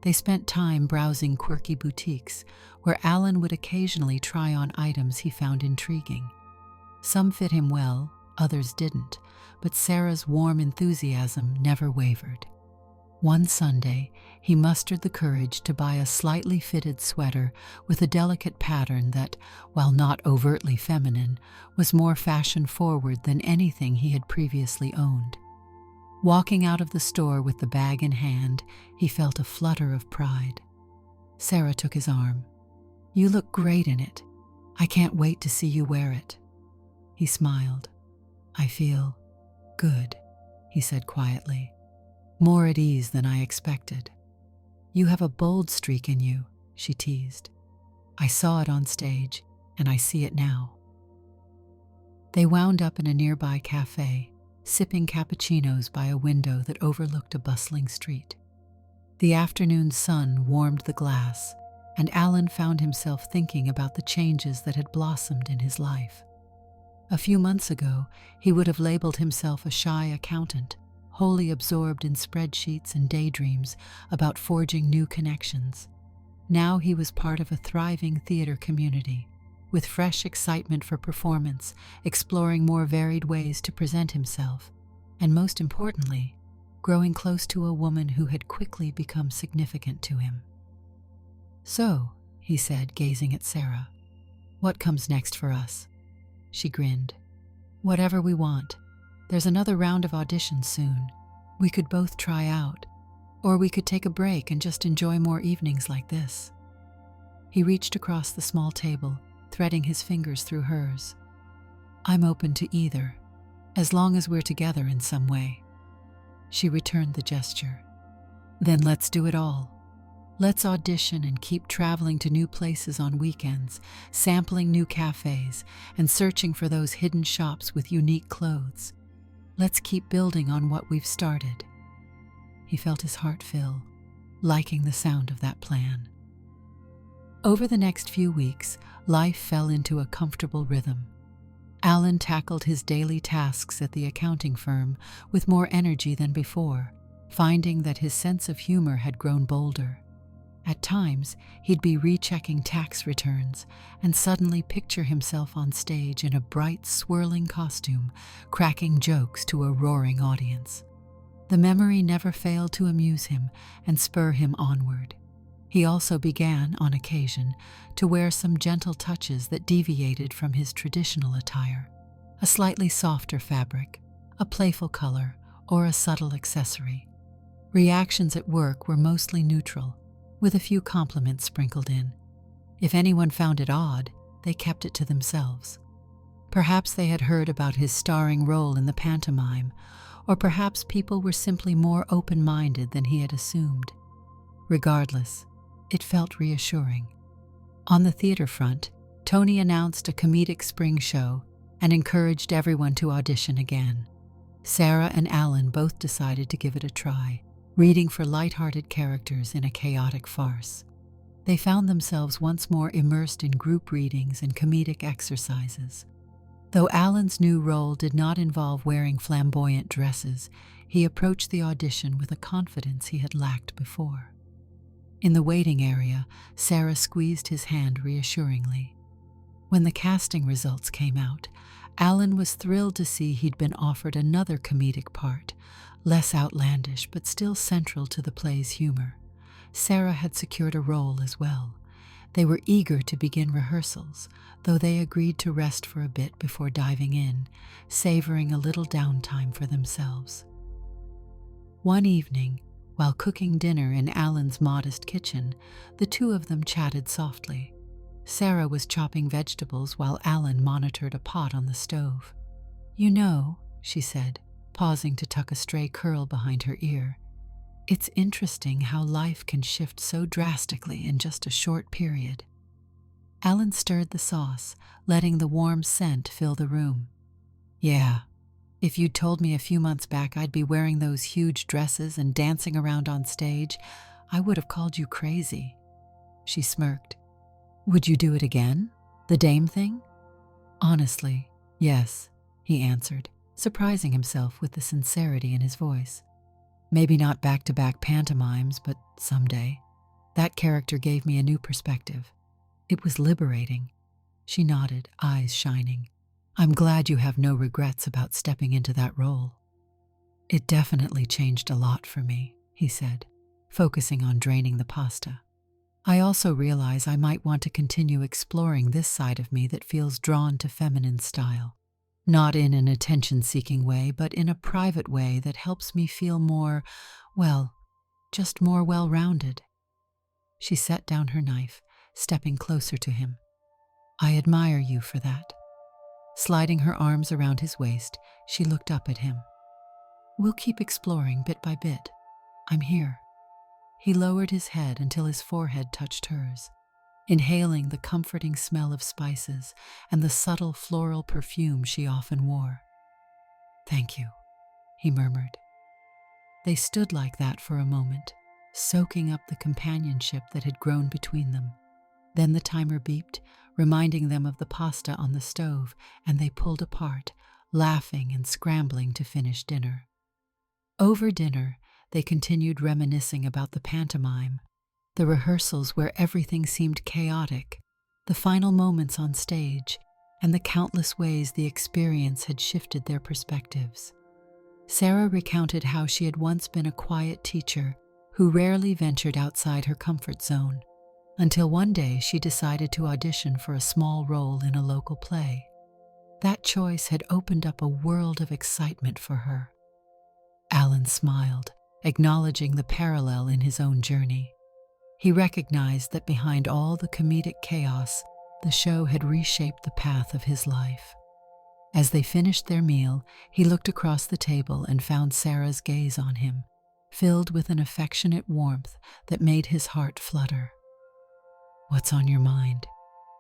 They spent time browsing quirky boutiques, where Alan would occasionally try on items he found intriguing. Some fit him well, others didn't, but Sarah's warm enthusiasm never wavered. One Sunday, he mustered the courage to buy a slightly fitted sweater with a delicate pattern that, while not overtly feminine, was more fashion-forward than anything he had previously owned. Walking out of the store with the bag in hand, he felt a flutter of pride. Sarah took his arm. "You look great in it. I can't wait to see you wear it." He smiled. "I feel good," he said quietly. "More at ease than I expected." "You have a bold streak in you," she teased. "I saw it on stage, and I see it now." They wound up in a nearby cafe, sipping cappuccinos by a window that overlooked a bustling street. The afternoon sun warmed the glass, and Alan found himself thinking about the changes that had blossomed in his life. A few months ago, he would have labeled himself a shy accountant, wholly absorbed in spreadsheets and daydreams about forging new connections. Now he was part of a thriving theater community, with fresh excitement for performance, exploring more varied ways to present himself, and most importantly, growing close to a woman who had quickly become significant to him. "So," he said, gazing at Sarah, "what comes next for us?" She grinned. "Whatever we want. There's another round of auditions soon. We could both try out, or we could take a break and just enjoy more evenings like this." He reached across the small table, threading his fingers through hers. "I'm open to either, as long as we're together in some way." She returned the gesture. "Then let's do it all. Let's audition and keep traveling to new places on weekends, sampling new cafes, and searching for those hidden shops with unique clothes. Let's keep building on what we've started." He felt his heart fill, liking the sound of that plan. Over the next few weeks, life fell into a comfortable rhythm. Alan tackled his daily tasks at the accounting firm with more energy than before, finding that his sense of humor had grown bolder. At times, he'd be rechecking tax returns and suddenly picture himself on stage in a bright, swirling costume, cracking jokes to a roaring audience. The memory never failed to amuse him and spur him onward. He also began, on occasion, to wear some gentle touches that deviated from his traditional attire: a slightly softer fabric, a playful color, or a subtle accessory. Reactions at work were mostly neutral, with a few compliments sprinkled in. If anyone found it odd, they kept it to themselves. Perhaps they had heard about his starring role in the pantomime, or perhaps people were simply more open-minded than he had assumed. Regardless, it felt reassuring. On the theater front, Tony announced a comedic spring show and encouraged everyone to audition again. Sarah and Alan both decided to give it a try, reading for light-hearted characters in a chaotic farce. They found themselves once more immersed in group readings and comedic exercises. Though Alan's new role did not involve wearing flamboyant dresses, he approached the audition with a confidence he had lacked before. In the waiting area, Sarah squeezed his hand reassuringly. When the casting results came out, Alan was thrilled to see he'd been offered another comedic part, less outlandish but still central to the play's humor. Sarah had secured a role as well. They were eager to begin rehearsals, though they agreed to rest for a bit before diving in, savoring a little downtime for themselves. One evening, while cooking dinner in Alan's modest kitchen, the two of them chatted softly. Sarah was chopping vegetables while Alan monitored a pot on the stove. "You know," she said, pausing to tuck a stray curl behind her ear, "it's interesting how life can shift so drastically in just a short period." Alan stirred the sauce, letting the warm scent fill the room. "Yeah, if you'd told me a few months back I'd be wearing those huge dresses and dancing around on stage, I would have called you crazy." She smirked. "Would you do it again? The dame thing?" "Honestly, yes," he answered, surprising himself with the sincerity in his voice. "Maybe not back-to-back pantomimes, but someday. That character gave me a new perspective. It was liberating." She nodded, eyes shining. "I'm glad you have no regrets about stepping into that role." "It definitely changed a lot for me," he said, focusing on draining the pasta. "I also realize I might want to continue exploring this side of me that feels drawn to feminine style. Not in an attention-seeking way, but in a private way that helps me feel more, well, just more well-rounded." She set down her knife, stepping closer to him. "I admire you for that." Sliding her arms around his waist, she looked up at him. "We'll keep exploring bit by bit. I'm here." He lowered his head until his forehead touched hers, inhaling the comforting smell of spices and the subtle floral perfume she often wore. "Thank you," he murmured. They stood like that for a moment, soaking up the companionship that had grown between them. Then the timer beeped, reminding them of the pasta on the stove, and they pulled apart, laughing and scrambling to finish dinner. Over dinner, they continued reminiscing about the pantomime, the rehearsals where everything seemed chaotic, the final moments on stage, and the countless ways the experience had shifted their perspectives. Sarah recounted how she had once been a quiet teacher who rarely ventured outside her comfort zone, until one day she decided to audition for a small role in a local play. That choice had opened up a world of excitement for her. Alan smiled, acknowledging the parallel in his own journey. He recognized that behind all the comedic chaos, the show had reshaped the path of his life. As they finished their meal, he looked across the table and found Sarah's gaze on him, filled with an affectionate warmth that made his heart flutter. "What's on your mind?"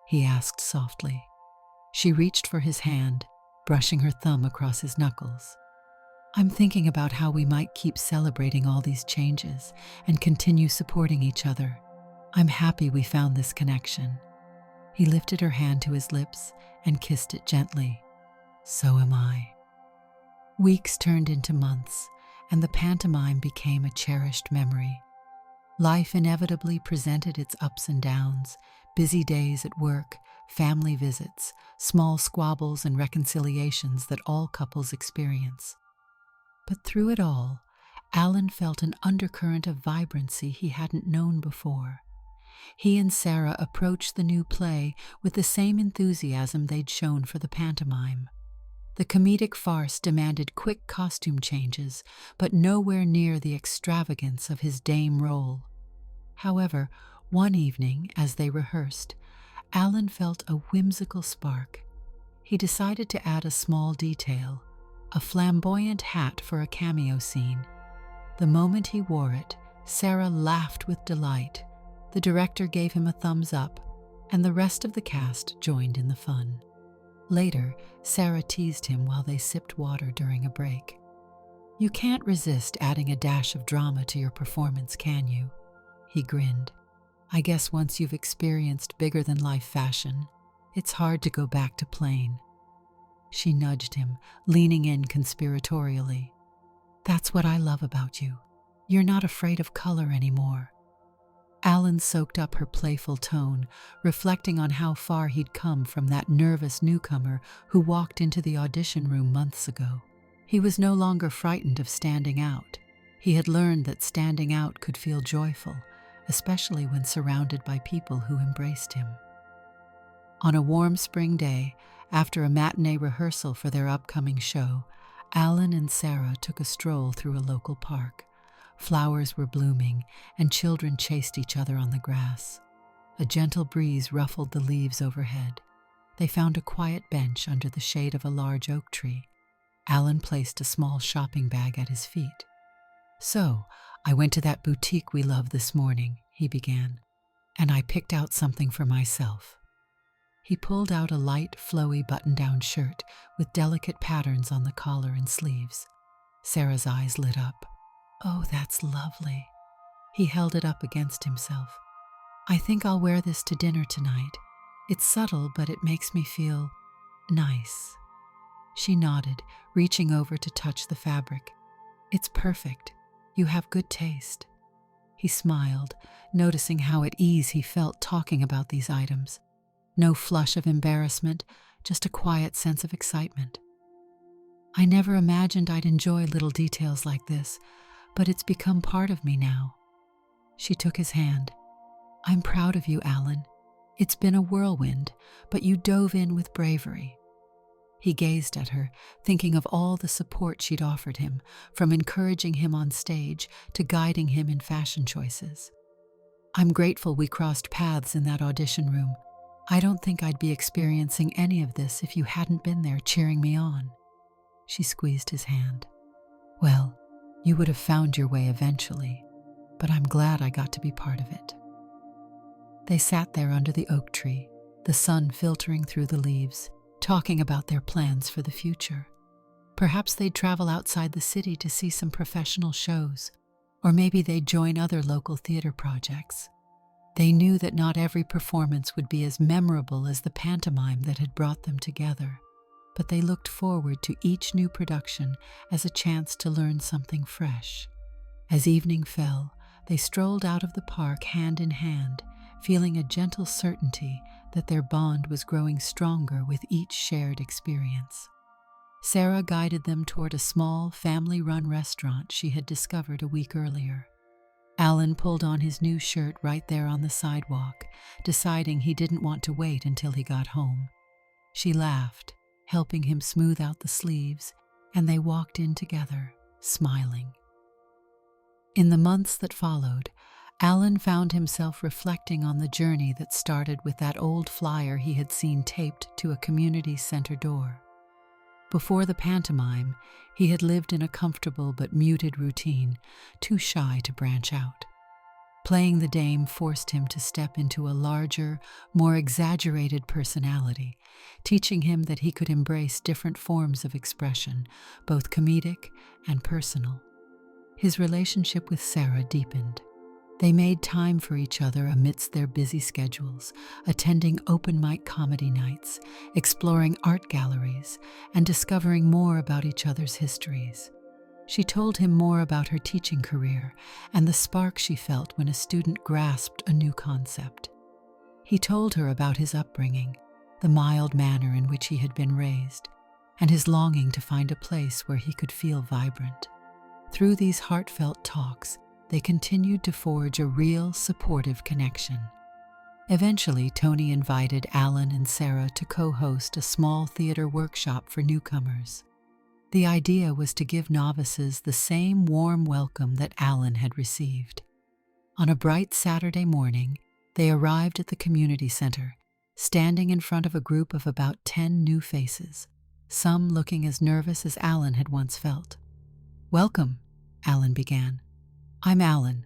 he asked softly. She reached for his hand, brushing her thumb across his knuckles. I'm thinking about how we might keep celebrating all these changes and continue supporting each other. I'm happy we found this connection." He lifted her hand to his lips and kissed it gently. "So am I." Weeks turned into months, and the pantomime became a cherished memory. Life inevitably presented its ups and downs: busy days at work, family visits, small squabbles and reconciliations that all couples experience. But through it all, Alan felt an undercurrent of vibrancy he hadn't known before. He and Sarah approached the new play with the same enthusiasm they'd shown for the pantomime. The comedic farce demanded quick costume changes, but nowhere near the extravagance of his dame role. However, one evening, as they rehearsed, Alan felt a whimsical spark. He decided to add a small detail: a flamboyant hat for a cameo scene. The moment he wore it, Sarah laughed with delight. The director gave him a thumbs up, and the rest of the cast joined in the fun. Later, Sarah teased him while they sipped water during a break. "You can't resist adding a dash of drama to your performance, can you?" He grinned. "I guess once you've experienced bigger-than-life fashion, it's hard to go back to plain." She nudged him, leaning in conspiratorially. "That's what I love about you. You're not afraid of color anymore." Alan soaked up her playful tone, reflecting on how far he'd come from that nervous newcomer who walked into the audition room months ago. He was no longer frightened of standing out. He had learned that standing out could feel joyful, especially when surrounded by people who embraced him. On a warm spring day, after a matinee rehearsal for their upcoming show, Alan and Sarah took a stroll through a local park. Flowers were blooming, and children chased each other on the grass. A gentle breeze ruffled the leaves overhead. They found a quiet bench under the shade of a large oak tree. Alan placed a small shopping bag at his feet. "So, I went to that boutique we love this morning," he began, "and I picked out something for myself." He pulled out a light, flowy button-down shirt with delicate patterns on the collar and sleeves. Sarah's eyes lit up. "Oh, that's lovely." He held it up against himself. "I think I'll wear this to dinner tonight. It's subtle, but it makes me feel nice." She nodded, reaching over to touch the fabric. "It's perfect. You have good taste." He smiled, noticing how at ease he felt talking about these items. No flush of embarrassment, just a quiet sense of excitement. "I never imagined I'd enjoy little details like this, but it's become part of me now." She took his hand. "I'm proud of you, Alan. It's been a whirlwind, but you dove in with bravery." He gazed at her, thinking of all the support she'd offered him, from encouraging him on stage to guiding him in fashion choices. "I'm grateful we crossed paths in that audition room. I don't think I'd be experiencing any of this if you hadn't been there cheering me on." She squeezed his hand. "Well, you would have found your way eventually, but I'm glad I got to be part of it." They sat there under the oak tree, the sun filtering through the leaves, talking about their plans for the future. Perhaps they'd travel outside the city to see some professional shows, or maybe they'd join other local theater projects. They knew that not every performance would be as memorable as the pantomime that had brought them together, but they looked forward to each new production as a chance to learn something fresh. As evening fell, they strolled out of the park hand in hand, feeling a gentle certainty that their bond was growing stronger with each shared experience. Sarah guided them toward a small, family-run restaurant she had discovered a week earlier. Alan pulled on his new shirt right there on the sidewalk, deciding he didn't want to wait until he got home. She laughed, helping him smooth out the sleeves, and they walked in together, smiling. In the months that followed, Alan found himself reflecting on the journey that started with that old flyer he had seen taped to a community center door. Before the pantomime, he had lived in a comfortable but muted routine, too shy to branch out. Playing the dame forced him to step into a larger, more exaggerated personality, teaching him that he could embrace different forms of expression, both comedic and personal. His relationship with Sarah deepened. They made time for each other amidst their busy schedules, attending open mic comedy nights, exploring art galleries, and discovering more about each other's histories. She told him more about her teaching career and the spark she felt when a student grasped a new concept. He told her about his upbringing, the mild manner in which he had been raised, and his longing to find a place where he could feel vibrant. Through these heartfelt talks, they continued to forge a real, supportive connection. Eventually, Tony invited Alan and Sarah to co-host a small theater workshop for newcomers. The idea was to give novices the same warm welcome that Alan had received. On a bright Saturday morning, they arrived at the community center, standing in front of a group of about 10 new faces, some looking as nervous as Alan had once felt. "Welcome," Alan began. "I'm Alan.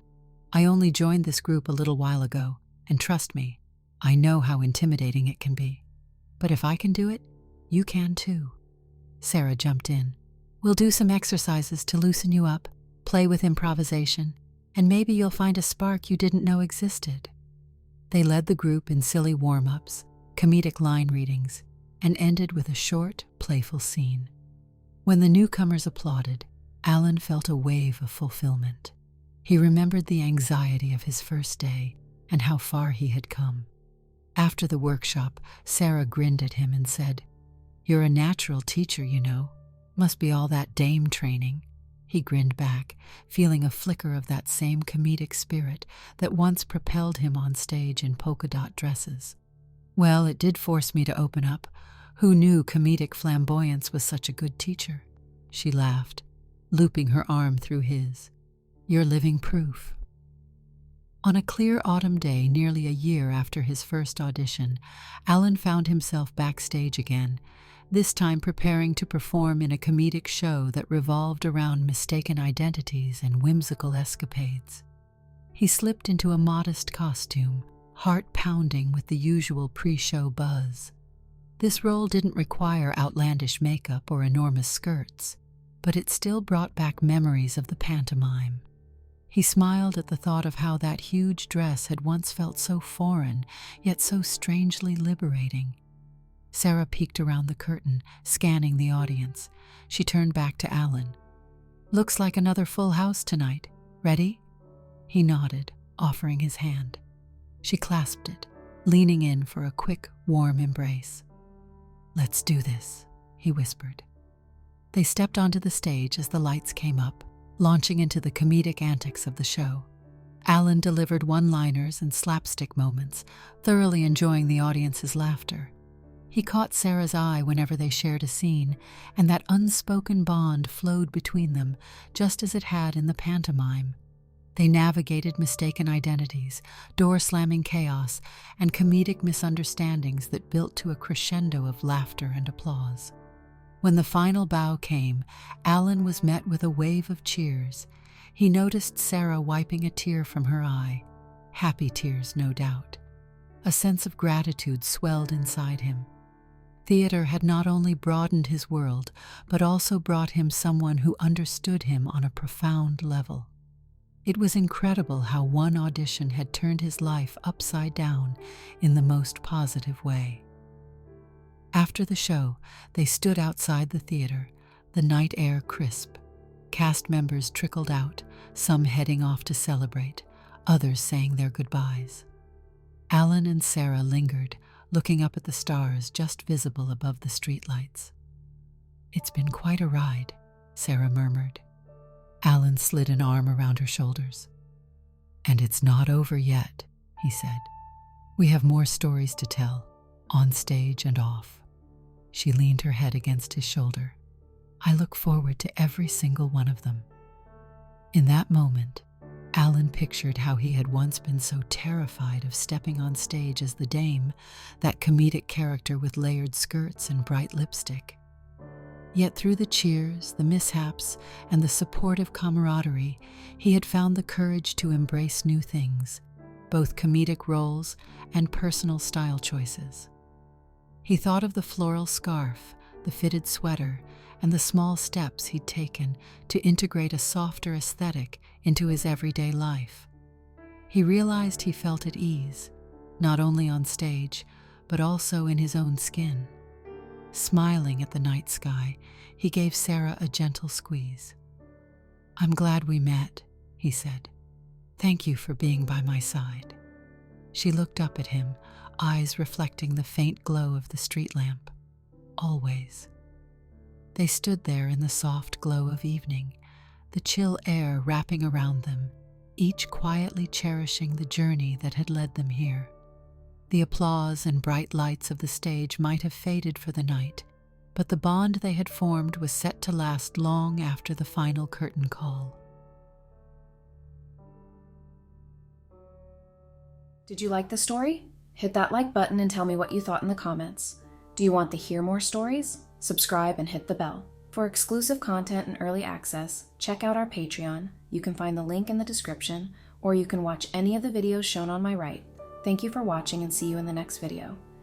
I only joined this group a little while ago, and trust me, I know how intimidating it can be. But if I can do it, you can too." Sarah jumped in. "We'll do some exercises to loosen you up, play with improvisation, and maybe you'll find a spark you didn't know existed." They led the group in silly warm-ups, comedic line readings, and ended with a short, playful scene. When the newcomers applauded, Alan felt a wave of fulfillment. He remembered the anxiety of his first day and how far he had come. After the workshop, Sarah grinned at him and said, "You're a natural teacher, you know. Must be all that dame training." He grinned back, feeling a flicker of that same comedic spirit that once propelled him on stage in polka-dot dresses. "Well, it did force me to open up. Who knew comedic flamboyance was such a good teacher?" She laughed, looping her arm through his. "You're living proof." On a clear autumn day nearly a year after his first audition, Alan found himself backstage again, this time preparing to perform in a comedic show that revolved around mistaken identities and whimsical escapades. He slipped into a modest costume, heart pounding with the usual pre-show buzz. This role didn't require outlandish makeup or enormous skirts, but it still brought back memories of the pantomime. He smiled at the thought of how that huge dress had once felt so foreign, yet so strangely liberating. Sarah peeked around the curtain, scanning the audience. She turned back to Alan. "Looks like another full house tonight. Ready?" He nodded, offering his hand. She clasped it, leaning in for a quick, warm embrace. "Let's do this," he whispered. They stepped onto the stage as the lights came up, launching into the comedic antics of the show. Alan delivered one-liners and slapstick moments, thoroughly enjoying the audience's laughter. He caught Sarah's eye whenever they shared a scene, and that unspoken bond flowed between them, just as it had in the pantomime. They navigated mistaken identities, door-slamming chaos, and comedic misunderstandings that built to a crescendo of laughter and applause. When the final bow came, Alan was met with a wave of cheers. He noticed Sarah wiping a tear from her eye. Happy tears, no doubt. A sense of gratitude swelled inside him. Theater had not only broadened his world, but also brought him someone who understood him on a profound level. It was incredible how one audition had turned his life upside down in the most positive way. After the show, they stood outside the theater, the night air crisp. Cast members trickled out, some heading off to celebrate, others saying their goodbyes. Alan and Sarah lingered, looking up at the stars just visible above the streetlights. "It's been quite a ride," Sarah murmured. Alan slid an arm around her shoulders. "And it's not over yet," he said. "We have more stories to tell, on stage and off." She leaned her head against his shoulder. "I look forward to every single one of them." In that moment, Alan pictured how he had once been so terrified of stepping on stage as the dame, that comedic character with layered skirts and bright lipstick. Yet through the cheers, the mishaps, and the supportive camaraderie, he had found the courage to embrace new things, both comedic roles and personal style choices. He thought of the floral scarf, the fitted sweater, and the small steps he'd taken to integrate a softer aesthetic into his everyday life. He realized he felt at ease, not only on stage, but also in his own skin. Smiling at the night sky, he gave Sarah a gentle squeeze. "I'm glad we met," he said. "Thank you for being by my side." She looked up at him, eyes reflecting the faint glow of the street lamp. "Always." They stood there in the soft glow of evening, the chill air wrapping around them, each quietly cherishing the journey that had led them here. The applause and bright lights of the stage might have faded for the night, but the bond they had formed was set to last long after the final curtain call. Did you like the story? Hit that like button and tell me what you thought in the comments. Do you want to hear more stories? Subscribe and hit the bell. For exclusive content and early access, check out our Patreon. You can find the link in the description, or you can watch any of the videos shown on my right. Thank you for watching and see you in the next video.